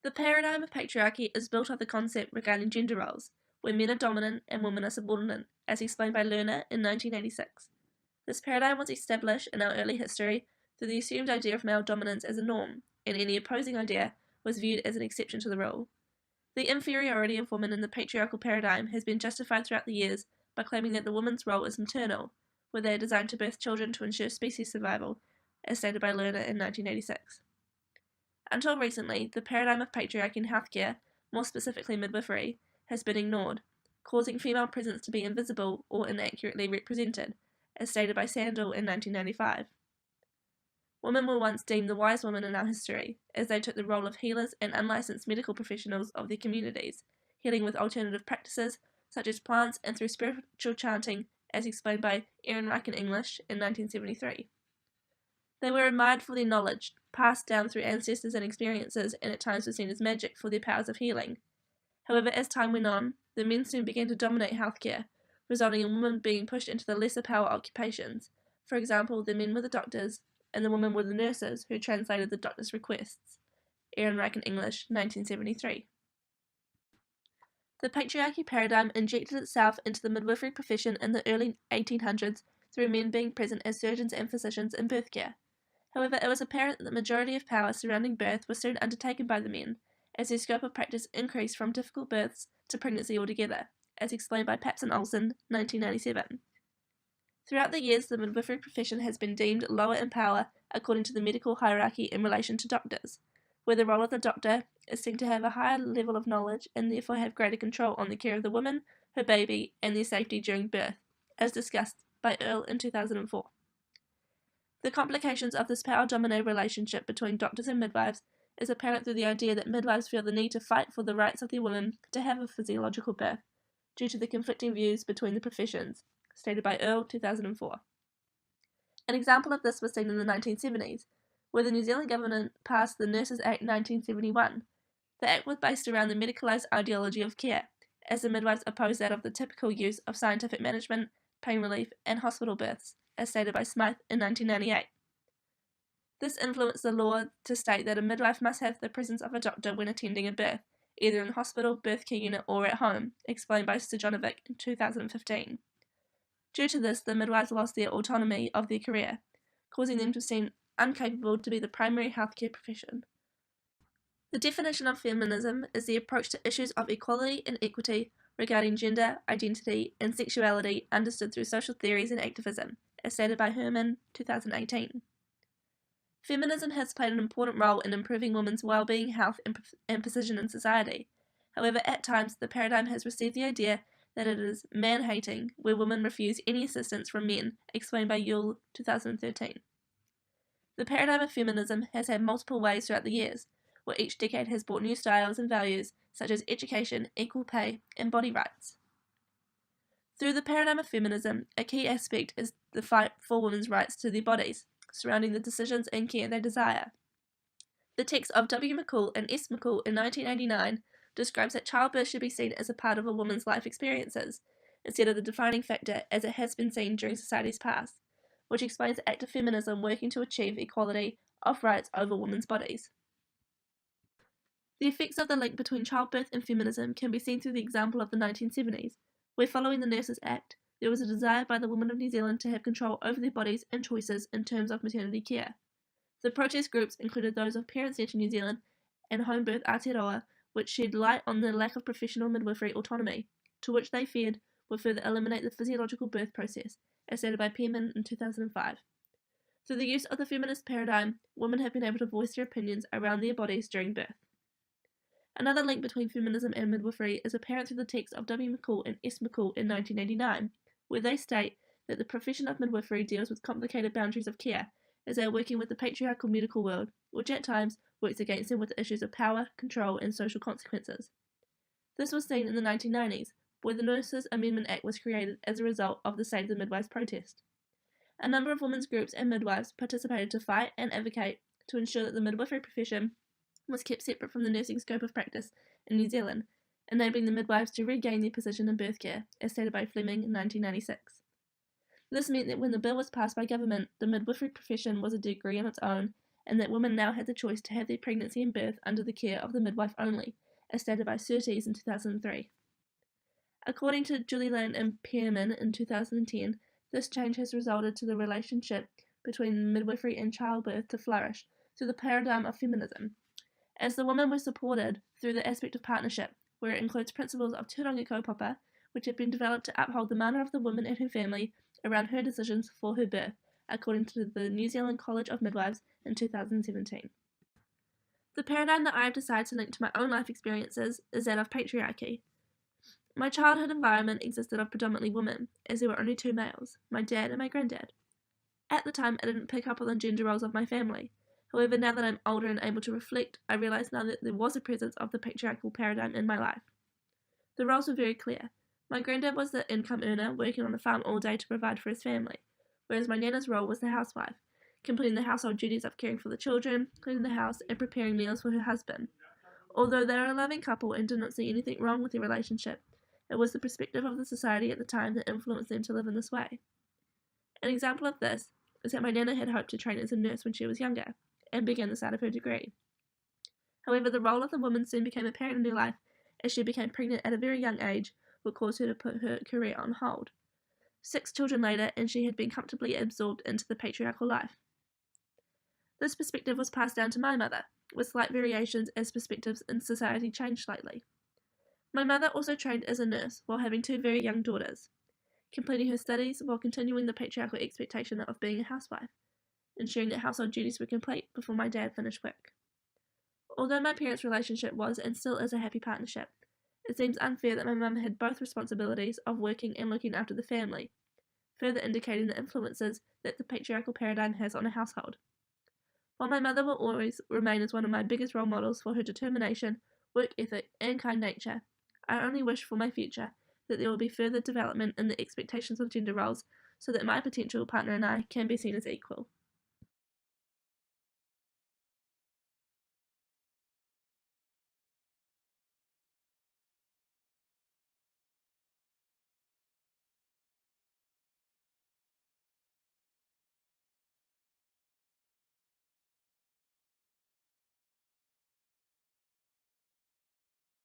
The paradigm of patriarchy is built on the concept regarding gender roles, where men are dominant and women are subordinate, as explained by Lerner in 1986. This paradigm was established in our early history through the assumed idea of male dominance as a norm, and any opposing idea was viewed as an exception to the rule. The inferiority of women in the patriarchal paradigm has been justified throughout the years by claiming that the woman's role is maternal, where they are designed to birth children to ensure species survival, as stated by Lerner in 1986. Until recently, the paradigm of patriarchy in healthcare, more specifically midwifery, has been ignored, causing female presence to be invisible or inaccurately represented, as stated by Sandel in 1995. Women were once deemed the wise women in our history, as they took the role of healers and unlicensed medical professionals of their communities, healing with alternative practices such as plants and through spiritual chanting, as explained by Ehrenreich and English in 1973. They were admired for their knowledge, passed down through ancestors and experiences, and at times were seen as magic for their powers of healing. However, as time went on, the men soon began to dominate healthcare, resulting in women being pushed into the lesser power occupations. For example, the men were the doctors, and the women were the nurses who translated the doctor's requests. Ehrenreich in English, 1973. The patriarchy paradigm injected itself into the midwifery profession in the early 1800s through men being present as surgeons and physicians in birth care. However, it was apparent that the majority of power surrounding birth was soon undertaken by the men, as their scope of practice increased from difficult births to pregnancy altogether, as explained by Papson Olson, 1997. Throughout the years, the midwifery profession has been deemed lower in power according to the medical hierarchy in relation to doctors, where the role of the doctor is seen to have a higher level of knowledge and therefore have greater control on the care of the woman, her baby, and their safety during birth, as discussed by Earle in 2004. The complications of this power-dominated relationship between doctors and midwives is apparent through the idea that midwives feel the need to fight for the rights of their women to have a physiological birth, due to the conflicting views between the professions, stated by Earle, 2004. An example of this was seen in the 1970s, where the New Zealand government passed the Nurses Act 1971. The act was based around the medicalised ideology of care, as the midwives opposed that of the typical use of scientific management, pain relief, and hospital births, as stated by Smythe in 1998. This influenced the law to state that a midwife must have the presence of a doctor when attending a birth, either in hospital, birth care unit, or at home, explained by Stojanovic in 2015. Due to this, the midwives lost their autonomy of their career, causing them to seem incapable to be the primary healthcare profession. The definition of feminism is the approach to issues of equality and equity regarding gender, identity, and sexuality understood through social theories and activism, as stated by Herman, 2018. Feminism has played an important role in improving women's well-being, health, and position in society. However, at times, the paradigm has received the idea that it is man-hating, where women refuse any assistance from men, explained by Yule, 2013. The paradigm of feminism has had multiple ways throughout the years, where each decade has brought new styles and values, such as education, equal pay, and body rights. Through the paradigm of feminism, a key aspect is the fight for women's rights to their bodies, surrounding the decisions and care they desire. The text of W. McCall and S. McCall in 1989 describes that childbirth should be seen as a part of a woman's life experiences, instead of the defining factor as it has been seen during society's past, which explains active feminism working to achieve equality of rights over women's bodies. The effects of the link between childbirth and feminism can be seen through the example of the 1970s, where following the Nurses Act, there was a desire by the women of New Zealand to have control over their bodies and choices in terms of maternity care. The protest groups included those of Parent Centre New Zealand and Home Birth Aotearoa, which shed light on the lack of professional midwifery autonomy, to which they feared would further eliminate the physiological birth process, as stated by Pearman in 2005. Through the use of the feminist paradigm, women have been able to voice their opinions around their bodies during birth. Another link between feminism and midwifery is apparent through the text of W. McCall and S. McCall in 1989, where they state that the profession of midwifery deals with complicated boundaries of care, as they are working with the patriarchal medical world, which at times works against them with the issues of power, control, and social consequences. This was seen in the 1990s, where the Nurses Amendment Act was created as a result of the Save the Midwives protest. A number of women's groups and midwives participated to fight and advocate to ensure that the midwifery profession was kept separate from the nursing scope of practice in New Zealand, enabling the midwives to regain their position in birth care, as stated by Fleming in 1996. This meant that when the bill was passed by government, the midwifery profession was a degree on its own, and that women now had the choice to have their pregnancy and birth under the care of the midwife only, as stated by Surtees in 2003. According to Julie Lane and Pearman in 2010, this change has resulted to the relationship between midwifery and childbirth to flourish through the paradigm of feminism, as the women were supported through the aspect of partnership, where it includes principles of tūranga kaupapa, which have been developed to uphold the mana of the woman and her family around her decisions for her birth, according to the New Zealand College of Midwives in 2017. The paradigm that I have decided to link to my own life experiences is that of patriarchy. My childhood environment existed of predominantly women, as there were only two males, my dad and my granddad. At the time, I didn't pick up on the gender roles of my family. However, now that I'm older and able to reflect, I realise now that there was a presence of the patriarchal paradigm in my life. The roles were very clear. My granddad was the income earner, working on the farm all day to provide for his family, whereas my nana's role was the housewife, completing the household duties of caring for the children, cleaning the house, and preparing meals for her husband. Although they were a loving couple and did not see anything wrong with their relationship, it was the perspective of the society at the time that influenced them to live in this way. An example of this is that my nana had hoped to train as a nurse when she was younger, and began the start of her degree. However, the role of the woman soon became apparent in her life as she became pregnant at a very young age, which caused her to put her career on hold. 6 children later, and she had been comfortably absorbed into the patriarchal life. This perspective was passed down to my mother, with slight variations as perspectives in society changed slightly. My mother also trained as a nurse while having 2 very young daughters, completing her studies while continuing the patriarchal expectation of being a housewife, ensuring that household duties were complete before my dad finished work. Although my parents' relationship was and still is a happy partnership, it seems unfair that my mum had both responsibilities of working and looking after the family, further indicating the influences that the patriarchal paradigm has on a household. While my mother will always remain as one of my biggest role models for her determination, work ethic, and kind nature, I only wish for my future that there will be further development in the expectations of gender roles so that my potential partner and I can be seen as equal.